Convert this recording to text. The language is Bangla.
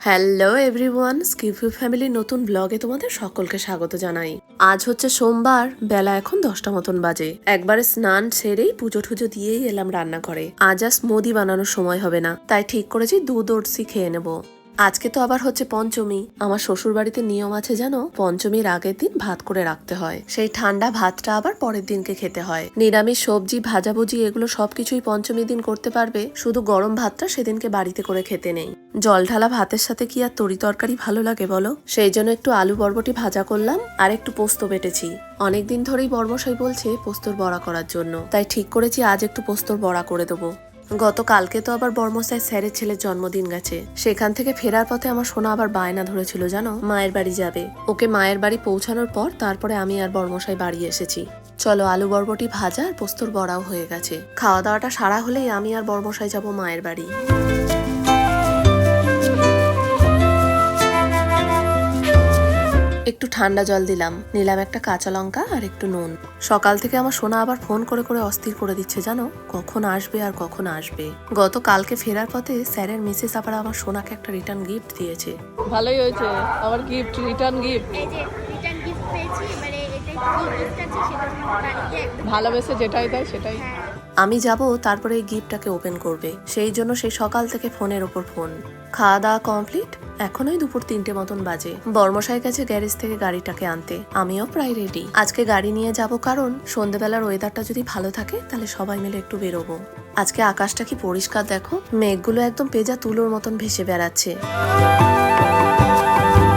হ্যালো এভরিওয়ান, স্কিপু ফ্যামিলির নতুন ব্লগে তোমাদের সকলকে স্বাগত জানাই। আজ হচ্ছে সোমবার, বেলা এখন 10টা মতন বাজে। একবারে স্নান সেরেই পুজো টুজো দিয়েই এলাম রান্না করে। আজ আর স্মুদি বানানোর সময় হবে না, তাই ঠিক করেছি দুধ ওটসই খেয়ে নেবো। আজকে তো আবার হচ্ছে পঞ্চমী। আমার শ্বশুর বাড়িতে নিয়ম আছে জানো, পঞ্চমীর আগের দিন ভাত করে রাখতে হয়। সেই ঠান্ডা ভাতটা আবার পরের দিনকে খেতে হয়। নিরামিষ সবজি ভাজাভুজি এগুলো সবকিছুই পঞ্চমী দিন করতে পারবে, শুধু গরম ভাতটা সেদিনকে বাড়িতে করে খেতে নেই। জল ঢালা ভাতের সাথে কি আর তরি তরকারি ভালো লাগে বলো? সেই জন্য একটু আলু বরবটি ভাজা করলাম আর একটু পোস্ত বেটেছি। অনেকদিন ধরেই বর্মশাই বলছে পোস্তর বড়া করার জন্য, তাই ঠিক করেছি আজ একটু পোস্তর বড়া করে দেবো। গতকালকে তো আবার বর্মশাই স্যারের ছেলের জন্মদিন গেছে। সেখান থেকে ফেরার পথে আমার সোনা আবার বায়না ধরেছিল জানো, মায়ের বাড়ি যাবে। ওকে মায়ের বাড়ি পৌঁছানোর পর তারপরে আমি আর বর্মশাই বাড়ি এসেছি। চলো, আলু বরবটি ভাজা আর পোস্তর বড়াও হয়ে গেছে। খাওয়া দাওয়াটা সারা হলেই আমি আর বর্মশাই যাব মায়ের বাড়ি। একটু ঠান্ডা জল দিলাম, নিলাম একটা কাঁচা লঙ্কা আর একটু নুন। সকাল থেকে আমার সোনা আবার ফোন করে করে অস্থির করে দিচ্ছে জানো, কখন আসবে আর কখন আসবে। গতকালকে ফেরার পথে স্যারের মিসেস আবার আমার সোনাকে একটা রিটার্ন গিফট দিয়েছে। ভালোই হয়েছে, আবার গিফট, রিটার্ন গিফট। এই যে রিটার্ন গিফট পেয়েছি, এবারে এটা কি গিফট আছে সেটা তোমার বাড়িতে একদম ভালোবেসে যেটাই দেয় সেটাই। হ্যাঁ। আমি যাব, তারপরে এই গিফটটাকে ওপেন করবে। সেই জন্য সেই সকাল থেকে ফোনের ওপর ফোন। খাওয়া দাওয়া কমপ্লিট, এখনোই দুপুর 3টে মতন বাজে। বর্মশাই গেছে গ্যারেজ থেকে গাড়িটাকে আনতে, আমিও প্রায় রেডি। আজকে গাড়ি নিয়ে যাব, কারণ সন্ধ্যেবেলার ওয়েদারটা যদি ভালো থাকে তাহলে সবাই মিলে একটু বেরোবো। আজকে আকাশটা কি পরিষ্কার দেখো, মেঘগুলো একদম পেঁজা তুলোর মতন ভেসে বেড়াচ্ছে।